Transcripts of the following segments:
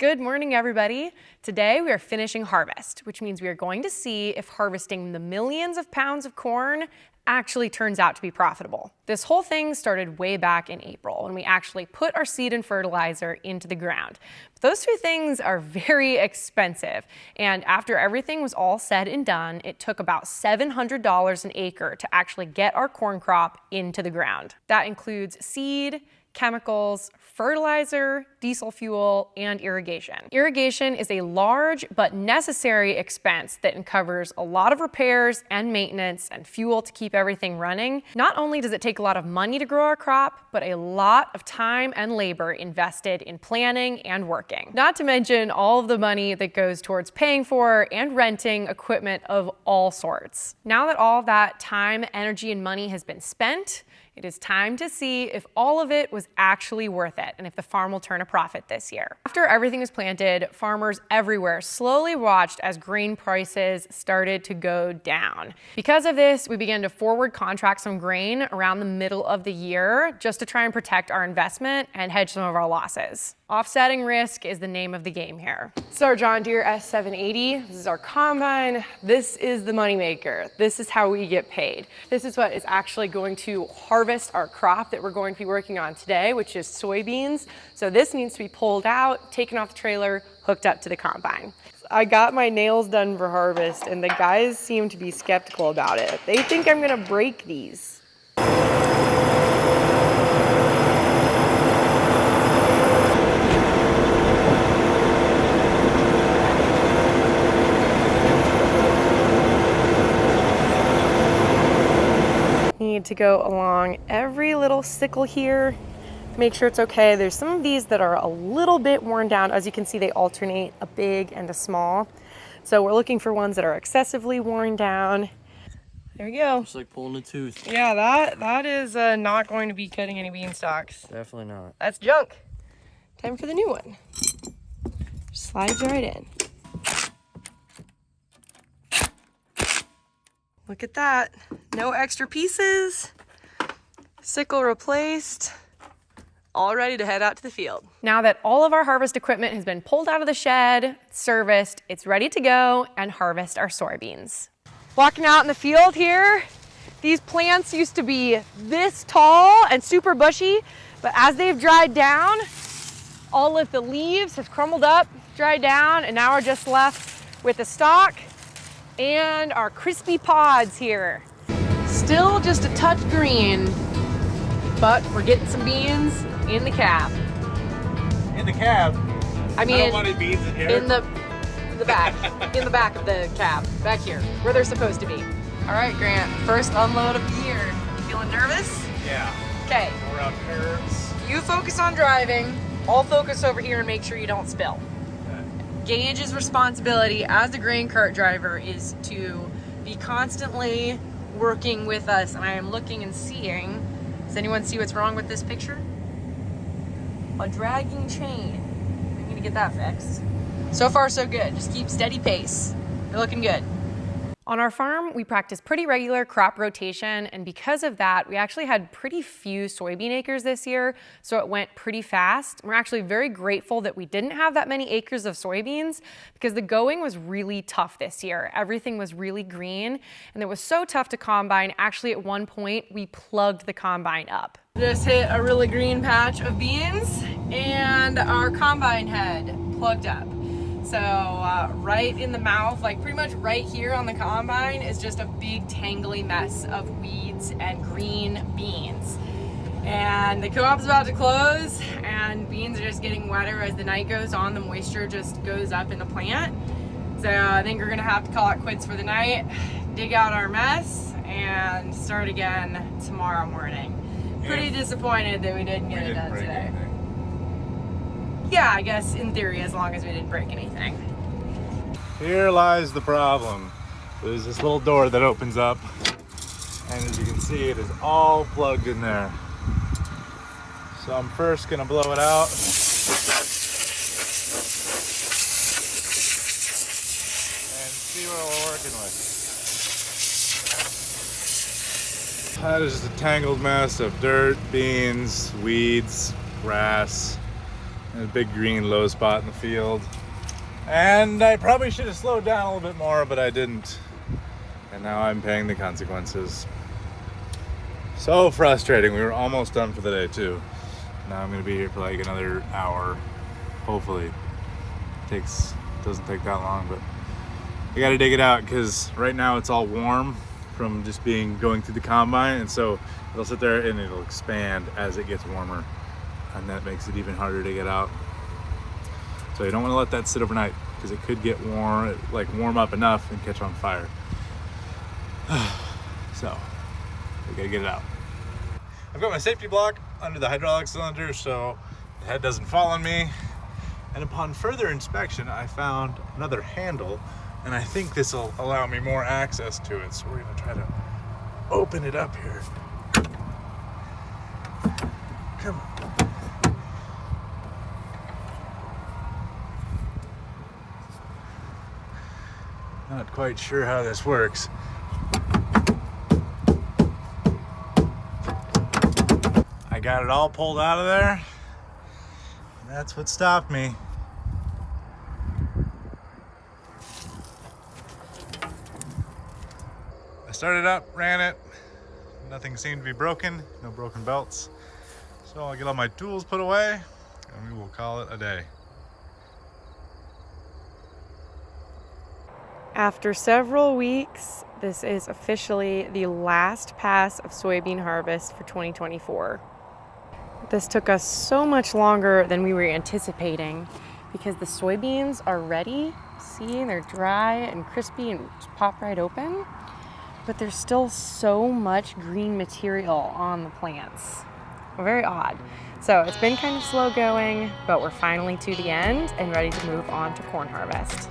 Good morning, everybody. Today we are finishing harvest, which means we are going to see if harvesting the millions of pounds of corn actually turns out to be profitable. This whole thing started way back in April when we actually put our seed and fertilizer into the ground. But those two things are very expensive, and after everything was all said and done, it took about $700 an acre to actually get our corn crop into the ground. That includes seed, chemicals, fertilizer, diesel fuel, and irrigation. Irrigation is a large but necessary expense that covers a lot of repairs and maintenance and fuel to keep everything running. Not only does it take a lot of money to grow our crop, but a lot of time and labor invested in planning and working. Not to mention all of the money that goes towards paying for and renting equipment of all sorts. Now that all that time, energy, and money has been spent, it is time to see if all of it was actually worth it and if the farm will turn a profit this year. After everything was planted, farmers everywhere slowly watched as grain prices started to go down. Because of this, we began to forward contract some grain around the middle of the year just to try and protect our investment and hedge some of our losses. Offsetting risk is the name of the game here. This is our John Deere S780. This is our combine. This is the moneymaker. This is how we get paid. This is what is actually going to harvest our crop that we're going to be working on today, which is soybeans. So this needs to be pulled out, taken off the trailer, hooked up to the combine. I got my nails done for harvest and the guys seem to be skeptical about it. They think I'm gonna break these. Need to go along every little sickle here, make sure it's okay. There's some of these that are a little bit worn down. As you can see, they alternate a big and a small. So we're looking for ones that are excessively worn down. There we go. It's like pulling a tooth. Yeah, that is not going to be cutting any beanstalks. Definitely not. That's junk. Time for the new one. Slides right in. Look at that. No extra pieces. Sickle replaced. All ready to head out to the field. Now that all of our harvest equipment has been pulled out of the shed, serviced, it's ready to go and harvest our soybeans. Walking out in the field here, these plants used to be this tall and super bushy, but as they've dried down, all of the leaves have crumbled up, dried down, and now we're just left with the stalk and our crispy pods here. Still just a touch green, but we're getting some beans in the cab. In the cab? I mean, I don't want any beans in here. In the back, in the back of the cab, back here, where they're supposed to be. All right, Grant, first unload of the year. Feeling nervous? Yeah. Okay. Around curves. You focus on driving. I'll focus over here and make sure you don't spill. Gage's responsibility as the grain cart driver is to be constantly working with us, and I am looking and seeing. Does anyone see what's wrong with this picture? A dragging chain. We need to get that fixed. So far, so good. Just keep steady pace. You're looking good. On our farm, we practice pretty regular crop rotation, and because of that, we actually had pretty few soybean acres this year, so it went pretty fast. We're actually very grateful that we didn't have that many acres of soybeans because the going was really tough this year. Everything was really green, and it was so tough to combine. Actually, at one point, we plugged the combine up. Just hit a really green patch of beans, and our combine head plugged up. So right in the mouth, like pretty much right here on the combine is just a big tangly mess of weeds and green beans. And the co-op's about to close and beans are just getting wetter as the night goes on. The moisture just goes up in the plant. So I think we're gonna have to call it quits for the night, dig out our mess, and start again tomorrow morning. Pretty disappointed that we didn't get it done today. Yeah, I guess in theory, as long as we didn't break anything. Here lies the problem. There's this little door that opens up, and as you can see, it is all plugged in there. So I'm first gonna blow it out. And see what we're working with. That is just a tangled mess of dirt, beans, weeds, grass. And a big green low spot in the field. And I probably should have slowed down a little bit more, but I didn't. And now I'm paying the consequences. So frustrating. We were almost done for the day too. Now I'm gonna be here for like another hour. Hopefully. Doesn't take that long, but I gotta dig it out because right now it's all warm from just going through the combine, and so it'll sit there and it'll expand as it gets warmer, and that makes it even harder to get out. So you don't want to let that sit overnight because it could get warm up enough and catch on fire. So we gotta get it out. I've got my safety block under the hydraulic cylinder so the head doesn't fall on me. And upon further inspection, I found another handle, and I think this will allow me more access to it. So we're gonna try to open it up here. Come on. Not quite sure how this works. I got it all pulled out of there. That's what stopped me. I started up, ran it. Nothing seemed to be broken, no broken belts. So I'll get all my tools put away and we will call it a day. After several weeks, this is officially the last pass of soybean harvest for 2024. This took us so much longer than we were anticipating because the soybeans are ready. See, they're dry and crispy and just pop right open, but there's still so much green material on the plants. Very odd. So it's been kind of slow going, but we're finally to the end and ready to move on to corn harvest.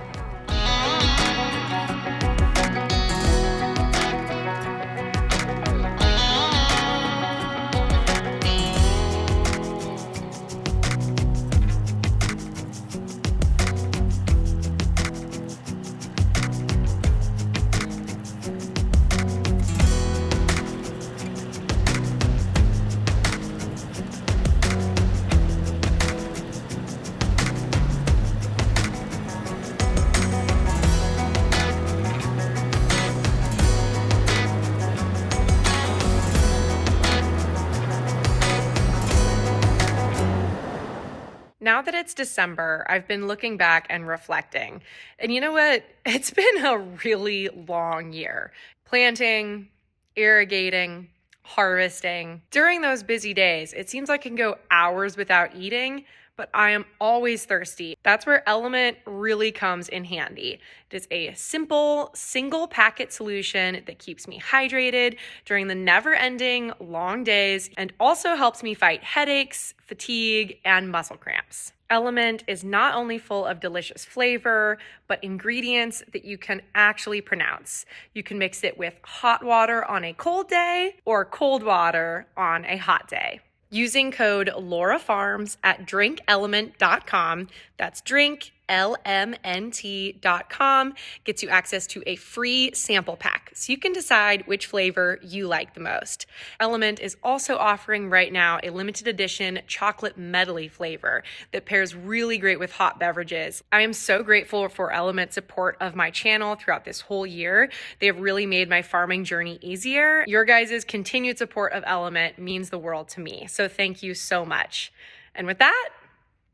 Now that it's December, I've been looking back and reflecting. And you know what? It's been a really long year. Planting, irrigating, harvesting. During those busy days, it seems like I can go hours without eating, but I am always thirsty. That's where Element really comes in handy. It is a simple, single packet solution that keeps me hydrated during the never-ending long days and also helps me fight headaches, fatigue, and muscle cramps. Element is not only full of delicious flavor, but ingredients that you can actually pronounce. You can mix it with hot water on a cold day or cold water on a hot day. Using code LauraFarms at drinkelement.com, that's drinklmnt.com, gets you access to a free sample pack so you can decide which flavor you like the most. Element is also offering right now a limited edition chocolate medley flavor that pairs really great with hot beverages. I am so grateful for Element's support of my channel throughout this whole year. They have really made my farming journey easier. Your guys' continued support of Element means the world to me. So thank you so much. And with that,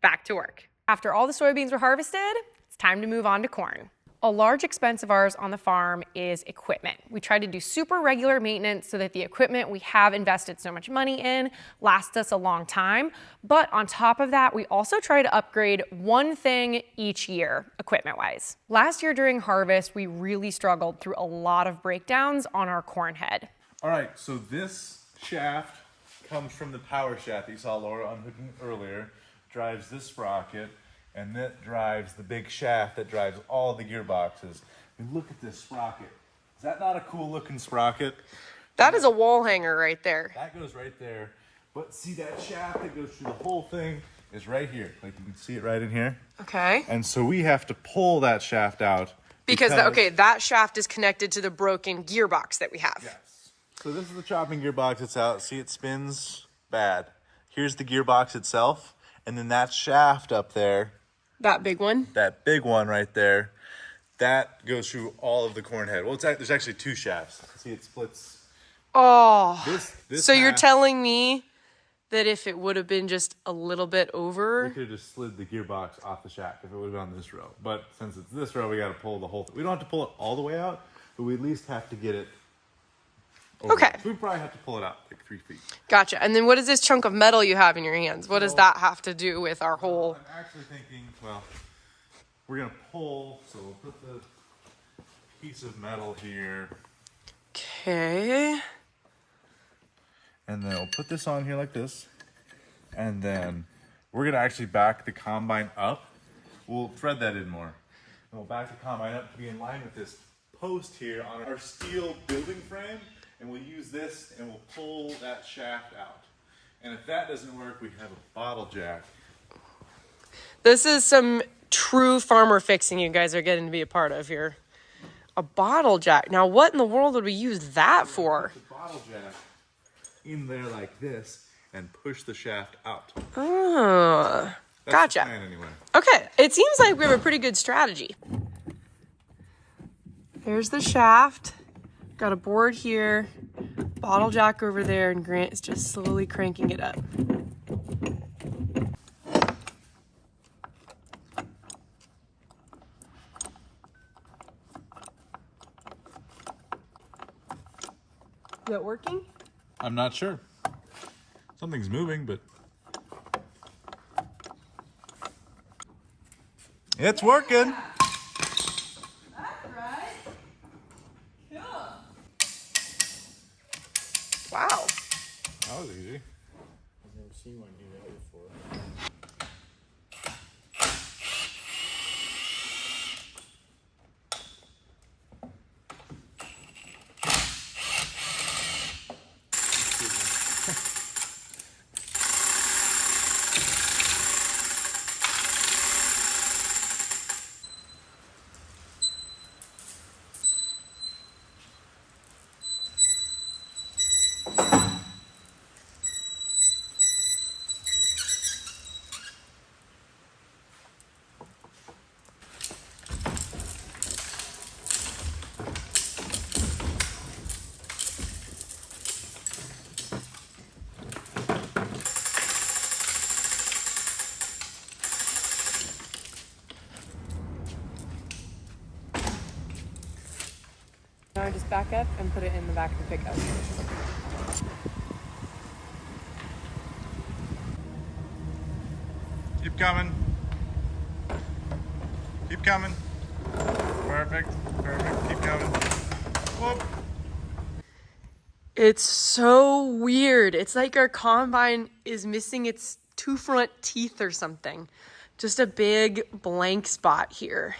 back to work. After all the soybeans were harvested, it's time to move on to corn. A large expense of ours on the farm is equipment. We try to do super regular maintenance so that the equipment we have invested so much money in lasts us a long time. But on top of that, we also try to upgrade one thing each year, equipment-wise. Last year during harvest, we really struggled through a lot of breakdowns on our corn head. All right, so this shaft comes from the power shaft that you saw Laura unhooking earlier, drives this sprocket, and that drives the big shaft that drives all the gearboxes. And look at this sprocket. Is that not a cool looking sprocket? That is a wall hanger right there. That goes right there. But see that shaft that goes through the whole thing is right here. Like you can see it right in here. Okay. And so we have to pull that shaft out. Because that shaft is connected to the broken gearbox that we have. Yes. So this is the chopping gearbox that's out. See, it spins bad. Here's the gearbox itself. And then that shaft up there, That big one? that big one right there, that goes through all of the corn head. Well, there's actually 2 shafts. See, it splits. Oh, This so you're half, telling me that if it would have been just a little bit we over. could have just slid the gearbox off the shaft if it would have been on this row. But since it's this row, we got to pull the whole thing. We don't have to pull it all the way out, but we at least have to get it over. Okay. So we probably have to pull it out like 3 feet. Gotcha. And then what is this chunk of metal you have in your hands? What does that have to do with our whole... I'm actually thinking, well, we're going to pull, so we'll put the piece of metal here. Okay. And then we'll put this on here like this. And then we're going to actually back the combine up. We'll thread that in more. And we'll back the combine up to be in line with this post here on our steel building frame. And we'll use this and we'll pull that shaft out. And if that doesn't work, we have a bottle jack. This is some true farmer fixing you guys are getting to be a part of here. A bottle jack. Now, what in the world would we use that for? Put the bottle jack in there like this and push the shaft out. Oh, That's gotcha. the plan anyway. Okay, it seems like we have a pretty good strategy. There's the shaft. Got a board here, bottle jack over there, and Grant is just slowly cranking it up. Is that working? I'm not sure. Something's moving, but it's working. Wow. That was easy. I've never seen one do that before. Now I just back up and put it in the back of the pickup. Keep coming. Keep coming. Perfect. Perfect. Keep coming. Whoop. It's so weird. It's like our combine is missing its 2 front teeth or something. Just a big blank spot here.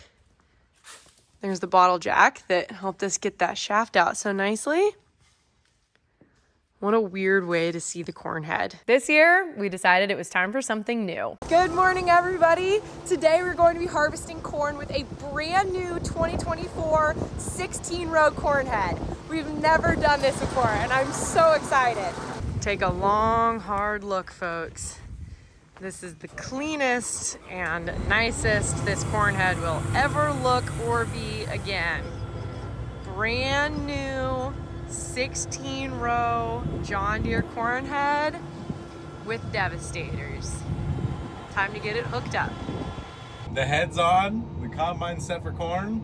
There's the bottle jack that helped us get that shaft out so nicely. What a weird way to see the corn head. This year, we decided it was time for something new. Good morning, everybody. Today, we're going to be harvesting corn with a brand new 2024 16-row corn head. We've never done this before, and I'm so excited. Take a long, hard look, folks. This is the cleanest and nicest this corn head will ever look or be again. Brand new 16-row John Deere corn head with Devastators. Time to get it hooked up. The head's on. The combine's set for corn.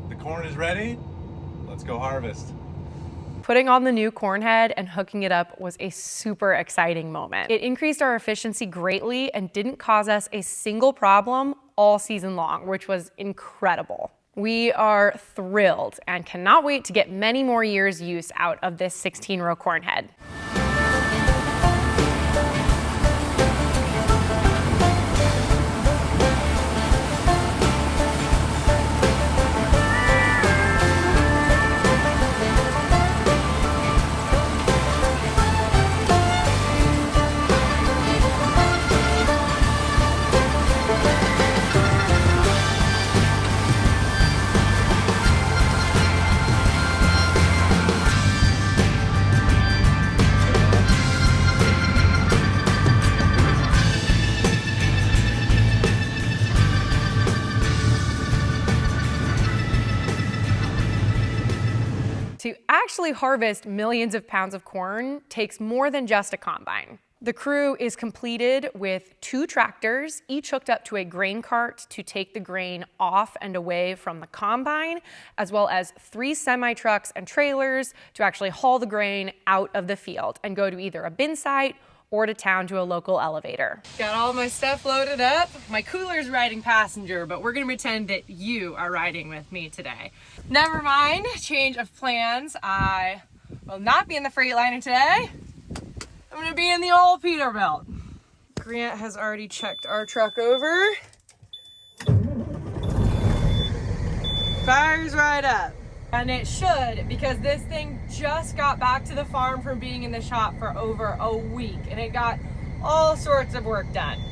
The corn is ready. Let's go harvest. Putting on the new corn head and hooking it up was a super exciting moment. It increased our efficiency greatly and didn't cause us a single problem all season long, which was incredible. We are thrilled and cannot wait to get many more years use out of this 16-row corn head. to actually harvest millions of pounds of corn takes more than just a combine. The crew is completed with 2 tractors, each hooked up to a grain cart to take the grain off and away from the combine, as well as 3 semi-trucks and trailers to actually haul the grain out of the field and go to either a bin site or to town to a local elevator. Got all my stuff loaded up. My cooler's riding passenger, but we're gonna pretend that you are riding with me today. Never mind, change of plans. I will not be in the Freightliner today. I'm gonna be in the old Peterbilt. Grant has already checked our truck over. Fires right up. And it should, because this thing just got back to the farm from being in the shop for over a week, and it got all sorts of work done.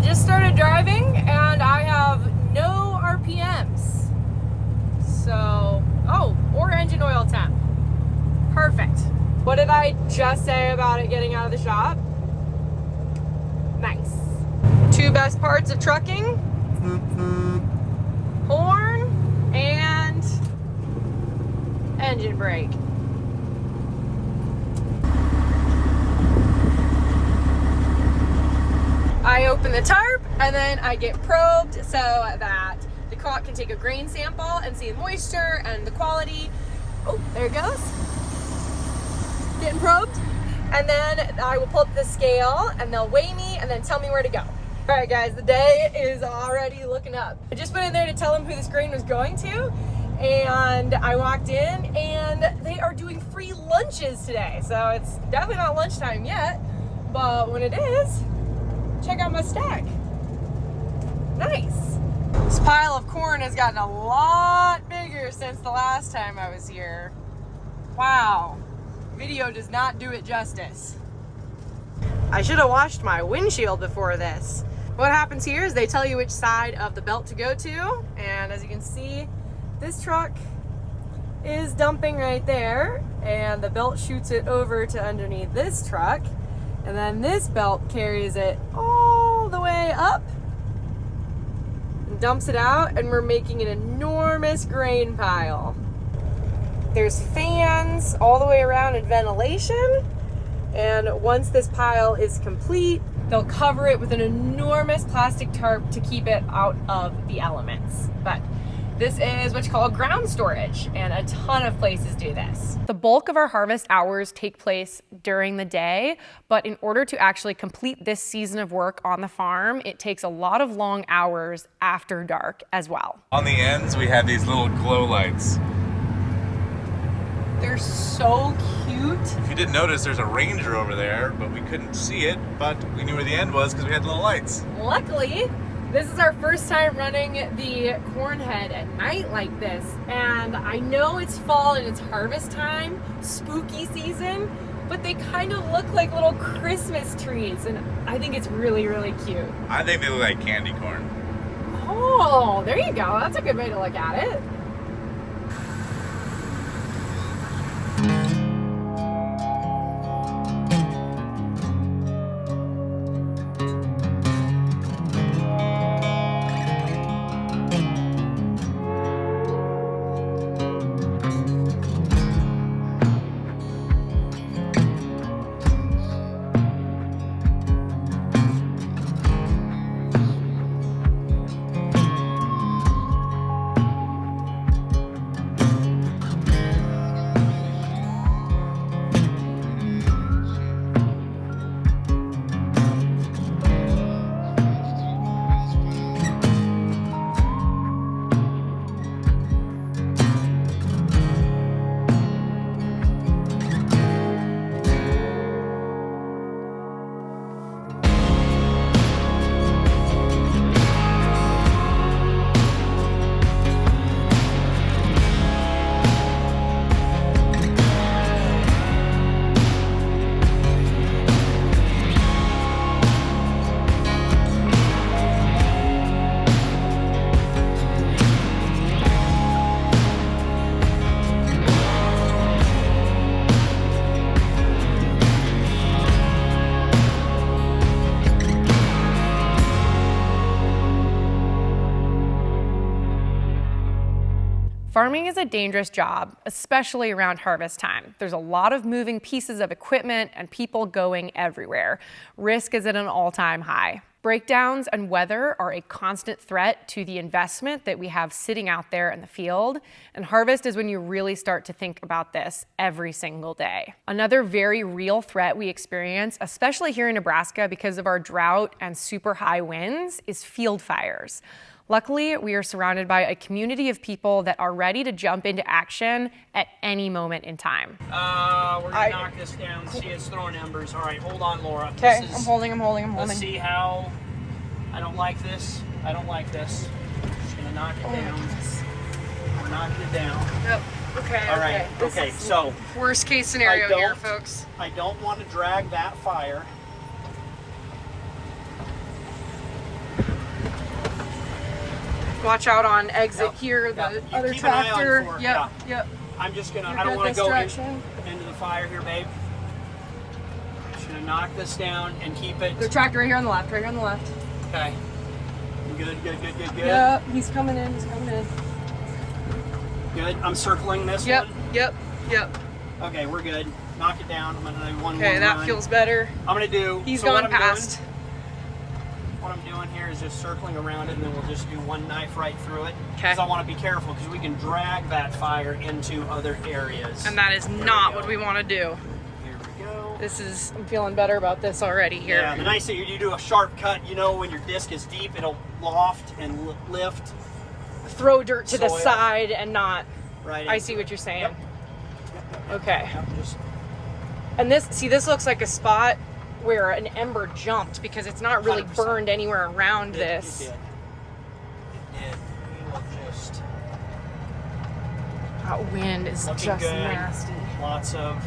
Just started driving and I have no RPMs. So, or engine oil temp. Perfect. What did I just say about it getting out of the shop? Nice. 2 best parts of trucking: horn and engine brake. I open the tarp and then I get probed so that the cot can take a grain sample and see the moisture and the quality. Oh, there it goes. Getting probed. And then I will pull up the scale and they'll weigh me and then tell me where to go. All right, guys, the day is already looking up. I just went in there to tell them who this grain was going to, and I walked in and they are doing free lunches today. So it's definitely not lunchtime yet, but when it is, check out my stack. Nice. This pile of corn has gotten a lot bigger since the last time I was here. Wow. Video does not do it justice. I should have washed my windshield before this. What happens here is they tell you which side of the belt to go to, and as you can see, this truck is dumping right there, and the belt shoots it over to underneath this truck, and then this belt carries it all the way up and dumps it out, and we're making an enormous grain pile. There's fans all the way around and ventilation, and once this pile is complete, they'll cover it with an enormous plastic tarp to keep it out of the elements. But this is what's called ground storage, and a ton of places do this. The bulk of our harvest hours take place during the day, but in order to actually complete this season of work on the farm, it takes a lot of long hours after dark as well. On the ends, we have these little glow lights. They're so cute. If you didn't notice, there's a Ranger over there, but we couldn't see it, but we knew where the end was because we had little lights. Luckily, this is our first time running the corn head at night like this, and I know it's fall and it's harvest time, spooky season, but they kind of look like little Christmas trees, and I think it's really, really cute. I think they look like candy corn. Oh, there you go. That's a good way to look at it. Farming is a dangerous job, especially around harvest time. There's a lot of moving pieces of equipment and people going everywhere. Risk is at an all-time high. Breakdowns and weather are a constant threat to the investment that we have sitting out there in the field, and harvest is when you really start to think about this every single day. Another very real threat we experience, especially here in Nebraska because of our drought and super high winds, is field fires. Luckily, we are surrounded by a community of people that are ready to jump into action at any moment in time. We're gonna knock this down. See, it's throwing embers. All right, hold on, Laura. Okay, I'm holding. Let's see how. I don't like this. I don't like this. Just gonna knock it down. We're knocking it down. Yep. Okay. All right. Okay. So worst case scenario here, folks. I don't want to drag that fire. Watch out on exit here, the other keep an eye on tractor. for it, Yep. I'm just gonna, You're I don't good want to this go direction. into the fire here, babe. Just gonna knock this down and keep it. The tractor right here on the left, Okay. Good. Yep, he's coming in. Good. I'm circling this one. Yep. Okay, we're good. Knock it down. I'm gonna do one more Okay, that run. feels better. I'm gonna do. He's so going past. What I'm doing here is just circling around it, and then we'll just do one knife right through it. Okay. Because I want to be careful, because we can drag that fire into other areas. And that is not what we want to do. Here we go. I'm feeling better about this already here. Yeah, the nice thing, you do a sharp cut, you know when your disc is deep, it'll loft and lift. Throw dirt to the Soil. side and not. Right. I see what you're saying. Yep. Okay. Yep, just, And this looks like a spot where an ember jumped because it's not really 100%. burned anywhere around this. It did. We will just. That wind is Looking just good. nasty. Lots of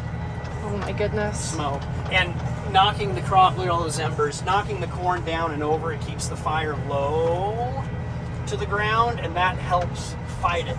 Oh my goodness. smoke. And knocking the crop, look at all those embers, knocking the corn down and over, it keeps the fire low to the ground, and that helps fight it.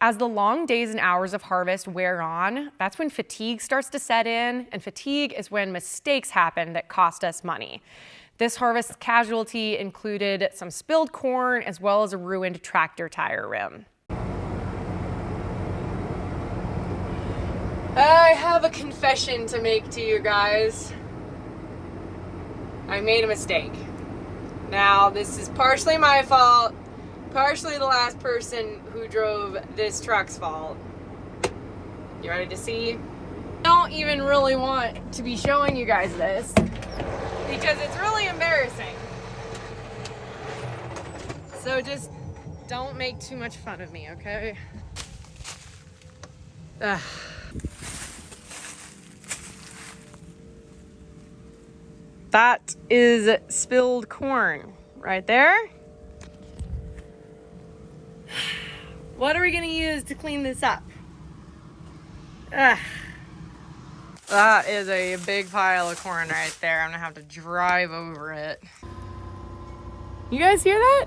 As the long days and hours of harvest wear on, that's when fatigue starts to set in, and fatigue is when mistakes happen that cost us money. This harvest casualty included some spilled corn as well as a ruined tractor tire rim. I have a confession to make to you guys. I made a mistake. Now, this is partially my fault, partially the last person who drove this truck's fault. You ready to see? I don't even really want to be showing you guys this because it's really embarrassing. So just don't make too much fun of me, okay? Ugh. That is spilled corn right there. What are we gonna use to clean this up? Ugh. That is a big pile of corn right there. I'm gonna have to drive over it. You guys hear that?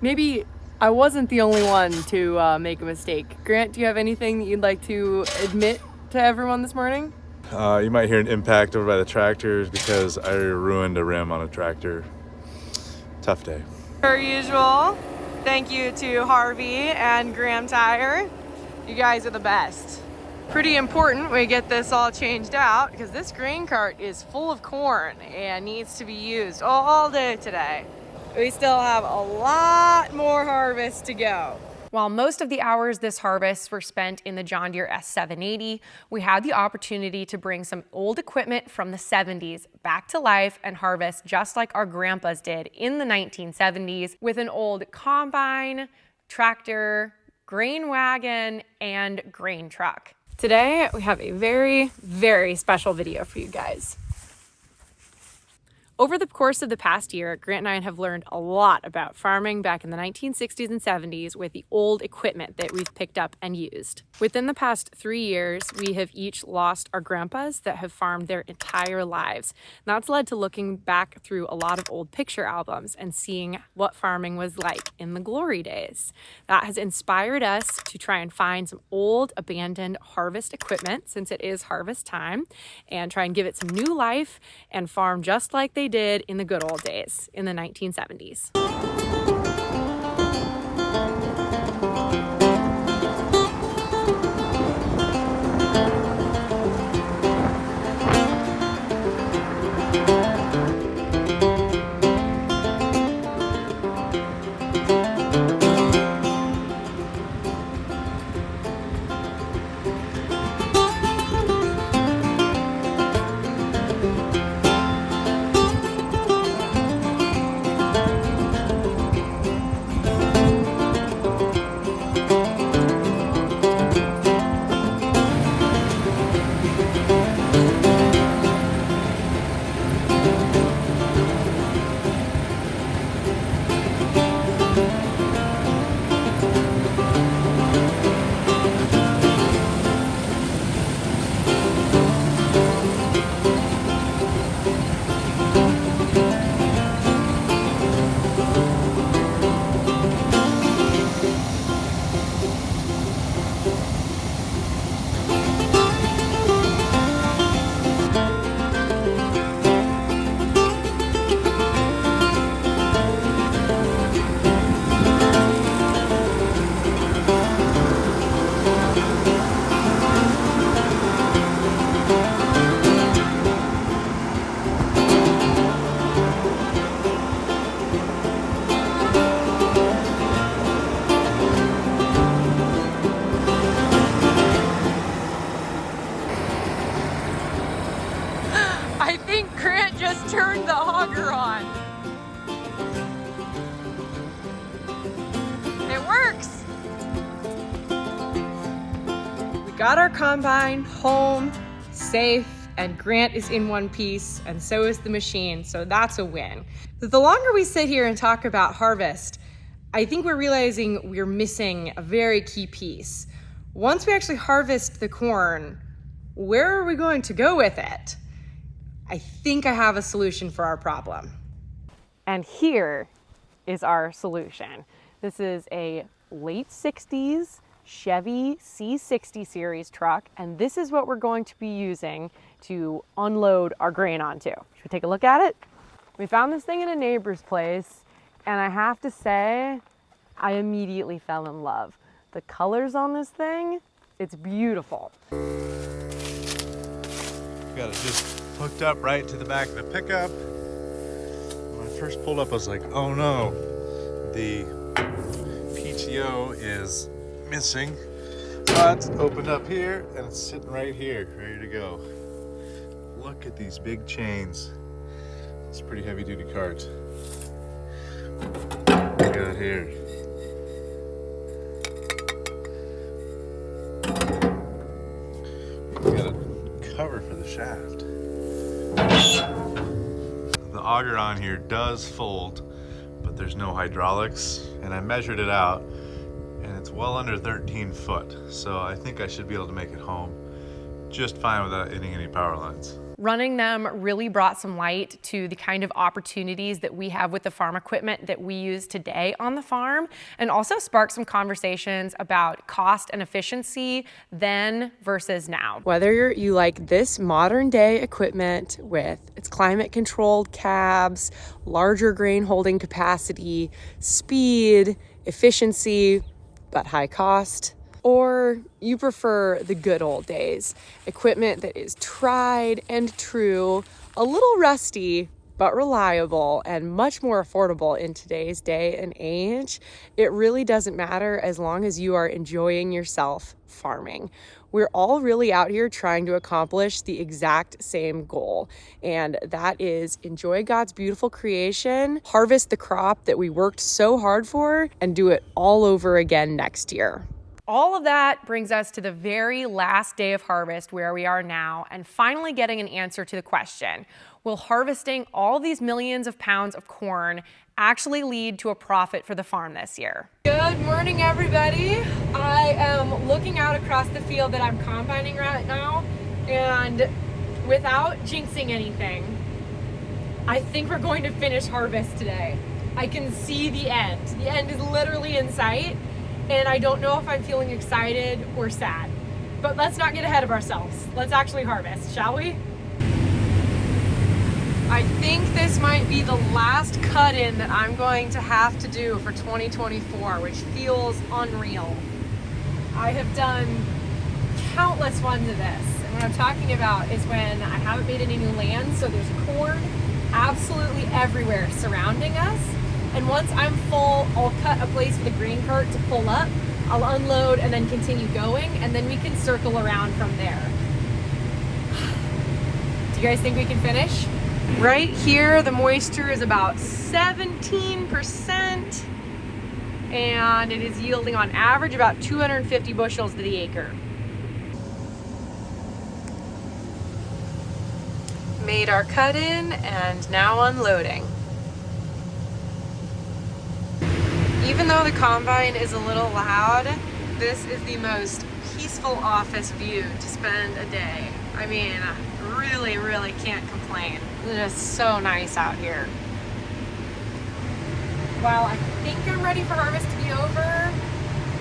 Maybe I wasn't the only one to make a mistake. Grant, do you have anything that you'd like to admit to everyone this morning? You might hear an impact over by the tractors because I ruined a rim on a tractor. Tough day. Per usual, thank you to Harvey and Graham Tire. You guys are the best. Pretty important we get this all changed out because this grain cart is full of corn and needs to be used all day today. We still have a lot more harvest to go. While most of the hours this harvest were spent in the John Deere S780, we had the opportunity to bring some old equipment from the 70s back to life and harvest just like our grandpas did in the 1970s with an old combine, tractor, grain wagon, and grain truck. Today, we have a very, very special video for you guys. Over the course of the past year, Grant and I have learned a lot about farming back in the 1960s and 70s with the old equipment that we've picked up and used. Within the past 3 years, we have each lost our grandpas that have farmed their entire lives. And that's led to looking back through a lot of old picture albums and seeing what farming was like in the glory days. That has inspired us to try and find some old abandoned harvest equipment, since it is harvest time, and try and give it some new life and farm just like they did in the good old days in the 1970s. I think Grant just turned the auger on. It works. We got our combine home, safe, and Grant is in one piece, and so is the machine, so that's a win. But the longer we sit here and talk about harvest, I think we're realizing we're missing a very key piece. Once we actually harvest the corn, where are we going to go with it? I think I have a solution for our problem. And here is our solution. This is a late 60s Chevy C60 series truck, and this is what we're going to be using to unload our grain onto. Should we take a look at it? We found this thing in a neighbor's place, and I have to say, I immediately fell in love. The colors on this thing, it's beautiful. Got it just hooked up right to the back of the pickup. When I first pulled up, I was like, oh no, the PTO is missing. But it's opened up here and it's sitting right here, ready to go. Look at these big chains. It's a pretty heavy duty cart. What we got here? We got a cover for the shaft. The auger on here does fold, but there's no hydraulics, and I measured it out and it's well under 13 foot, so I think I should be able to make it home just fine without hitting any power lines. Running them really brought some light to the kind of opportunities that we have with the farm equipment that we use today on the farm, and also sparked some conversations about cost and efficiency then versus now. Whether you like this modern day equipment with its climate controlled cabs, larger grain holding capacity, speed, efficiency, but high cost, or you prefer the good old days, equipment that is tried and true, a little rusty, but reliable and much more affordable in today's day and age, it really doesn't matter as long as you are enjoying yourself farming. We're all really out here trying to accomplish the exact same goal, and that is enjoy God's beautiful creation, harvest the crop that we worked so hard for, and do it all over again next year. All of that brings us to the very last day of harvest where we are now, and finally getting an answer to the question, will harvesting all these millions of pounds of corn actually lead to a profit for the farm this year? Good morning, everybody. I am looking out across the field that I'm combining right now, and without jinxing anything, I think we're going to finish harvest today. I can see the end. The end is literally in sight, and I don't know if I'm feeling excited or sad. But let's not get ahead of ourselves. Let's actually harvest, shall we? I think this might be the last cut-in that I'm going to have to do for 2024, which feels unreal. I have done countless ones of this, and what I'm talking about is when I haven't made any new land, so there's corn absolutely everywhere surrounding us. And once I'm full, I'll cut a place for the grain cart to pull up, I'll unload and then continue going, and then we can circle around from there. Do you guys think we can finish? Right here, the moisture is about 17%, and it is yielding on average about 250 bushels to the acre. Made our cut in and now unloading. Even though the combine is a little loud, this is the most peaceful office view to spend a day. I mean, really, really can't complain. It's just so nice out here. While I think I'm ready for harvest to be over,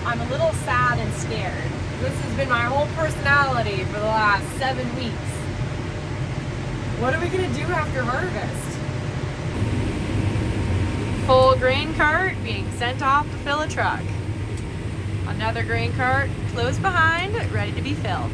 I'm a little sad and scared. This has been my whole personality for the last 7 weeks. What are we gonna do after harvest? Full grain cart being sent off to fill a truck. Another grain cart close behind, ready to be filled.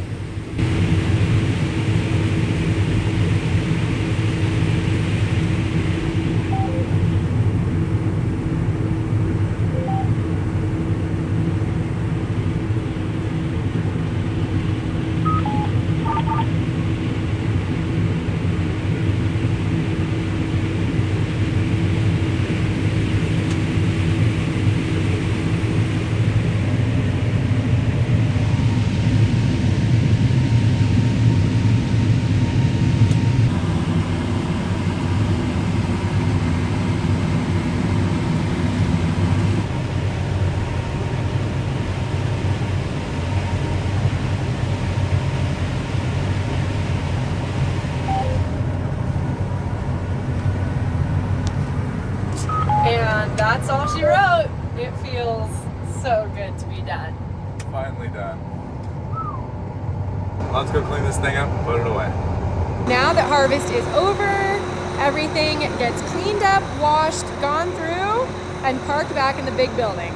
And that's all she wrote. It feels so good to be done. Finally done. Let's go clean this thing up and put it away. Now that harvest is over, everything gets cleaned up, washed, gone through, and parked back in the big building.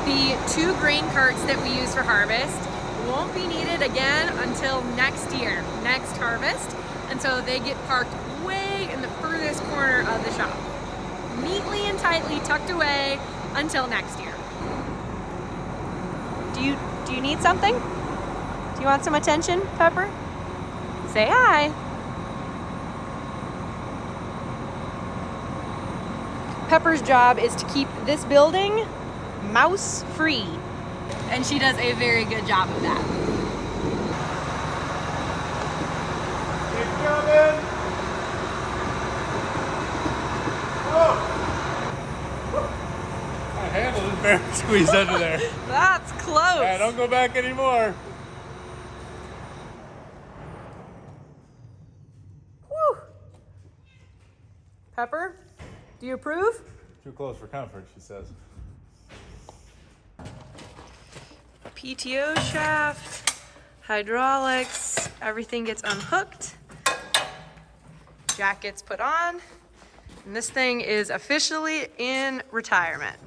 The 2 grain carts that we use for harvest won't be needed again until next year, next harvest. And so they get parked way in the furthest corner of the shop. Neatly and tightly tucked away until next year. Do you need something? Do you want some attention, Pepper? Say hi. Pepper's job is to keep this building mouse free. And she does a very good job of that. Keep coming. Whoa. My handle is barely squeezed under there. That's close. Yeah, don't go back anymore. Whew. Pepper, do you approve? Too close for comfort, she says. PTO shaft, hydraulics, everything gets unhooked, jack gets put on, and this thing is officially in retirement.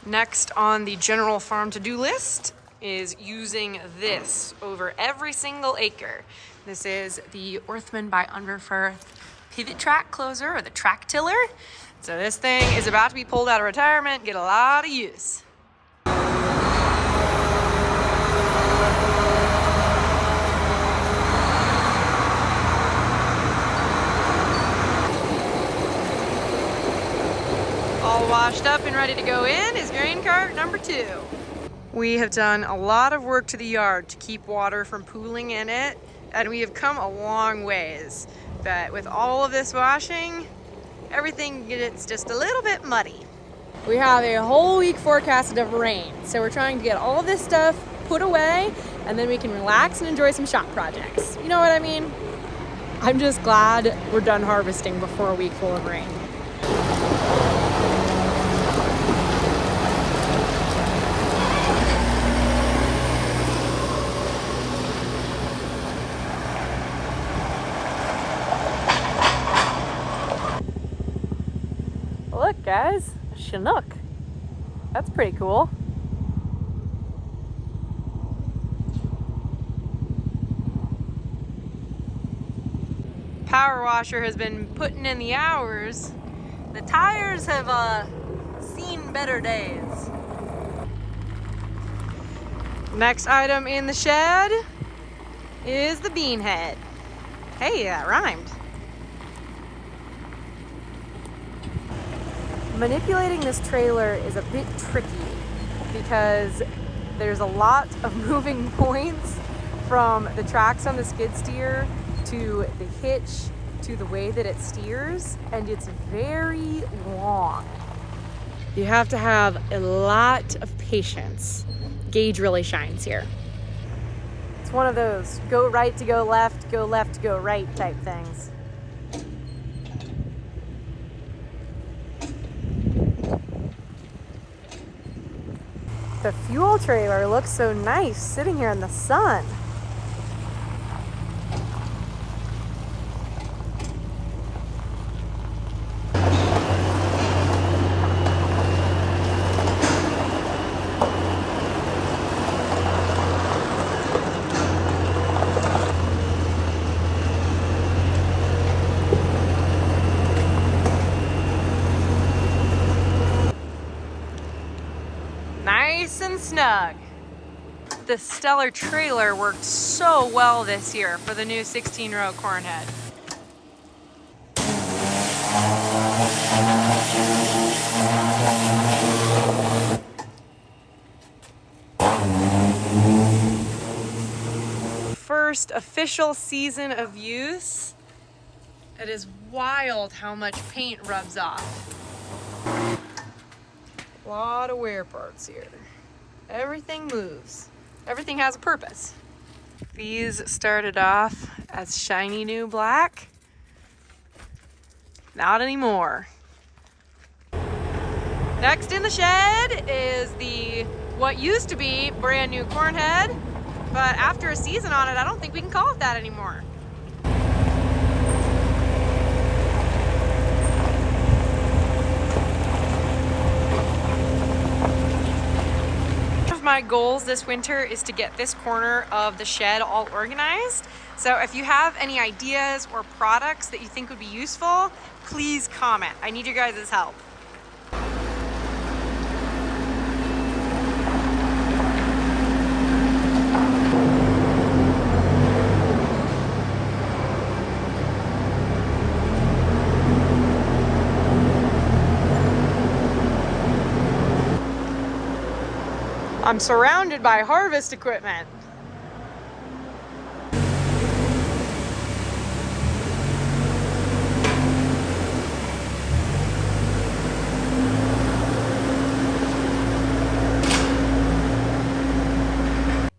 Next on the general farm to-do list is using this over every single acre. This is the Orthman by Underfirth pivot track closer, or the track tiller. So this thing is about to be pulled out of retirement, get a lot of use. All washed up and ready to go in is grain cart number 2. We have done a lot of work to the yard to keep water from pooling in it, and we have come a long ways. But with all of this washing, everything gets just a little bit muddy. We have a whole week forecasted of rain, so we're trying to get all of this stuff put away, and then we can relax and enjoy some shop projects. You know what I mean? I'm just glad we're done harvesting before a week full of rain. Look guys, a Chinook. That's pretty cool. Power washer has been putting in the hours. The tires have seen better days. Next item in the shed is the bean head. Hey, that rhymed. Manipulating this trailer is a bit tricky because there's a lot of moving points from the tracks on the skid steer to the hitch to the way that it steers, and it's very long. You have to have a lot of patience. Gauge really shines here. It's one of those go right to go left to go right type things. The fuel trailer looks so nice sitting here in the sun. Nice and snug. The Stellar trailer worked so well this year for the new 16-row corn head. First official season of use. It is wild how much paint rubs off. A lot of wear parts here. Everything moves. Everything has a purpose. These started off as shiny new black. Not anymore. Next in the shed is the what used to be brand new corn head, but after a season on it, I don't think we can call it that anymore. My goals this winter is to get this corner of the shed all organized. So if you have any ideas or products that you think would be useful, please comment. I need your guys' help. I'm surrounded by harvest equipment.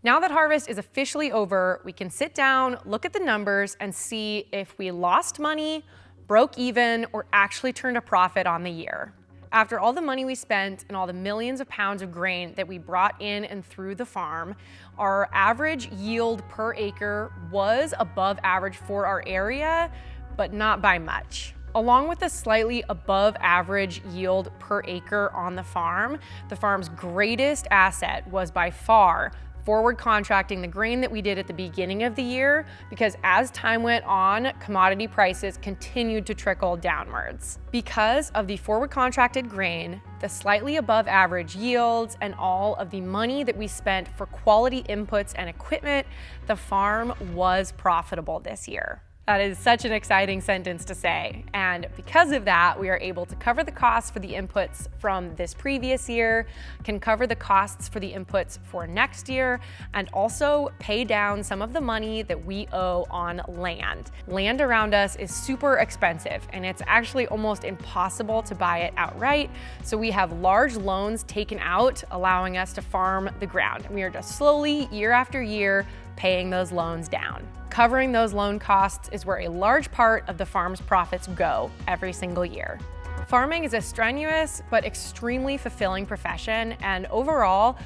Now that harvest is officially over, we can sit down, look at the numbers, and see if we lost money, broke even, or actually turned a profit on the year. After all the money we spent and all the millions of pounds of grain that we brought in and through the farm, our average yield per acre was above average for our area, but not by much. Along with a slightly above average yield per acre on the farm's greatest asset was by far forward contracting the grain that we did at the beginning of the year, because as time went on, commodity prices continued to trickle downwards. Because of the forward contracted grain, the slightly above average yields, and all of the money that we spent for quality inputs and equipment, the farm was profitable this year. That is such an exciting sentence to say. And because of that, we are able to cover the costs for the inputs from this previous year, can cover the costs for the inputs for next year, and also pay down some of the money that we owe on land. Land around us is super expensive, and it's actually almost impossible to buy it outright. So we have large loans taken out, allowing us to farm the ground. And we are just slowly, year after year, paying those loans down. Covering those loan costs is where a large part of the farm's profits go every single year. Farming is a strenuous but extremely fulfilling profession, and overall,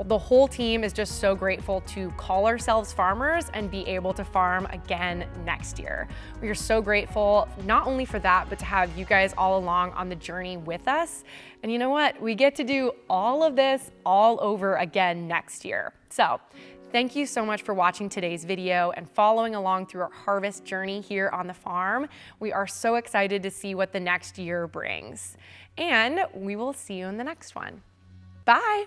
the whole team is just so grateful to call ourselves farmers and be able to farm again next year. We are so grateful not only for that, but to have you guys all along on the journey with us. And you know what? We get to do all of this all over again next year. So, thank you so much for watching today's video and following along through our harvest journey here on the farm. We are so excited to see what the next year brings. And we will see you in the next one. Bye.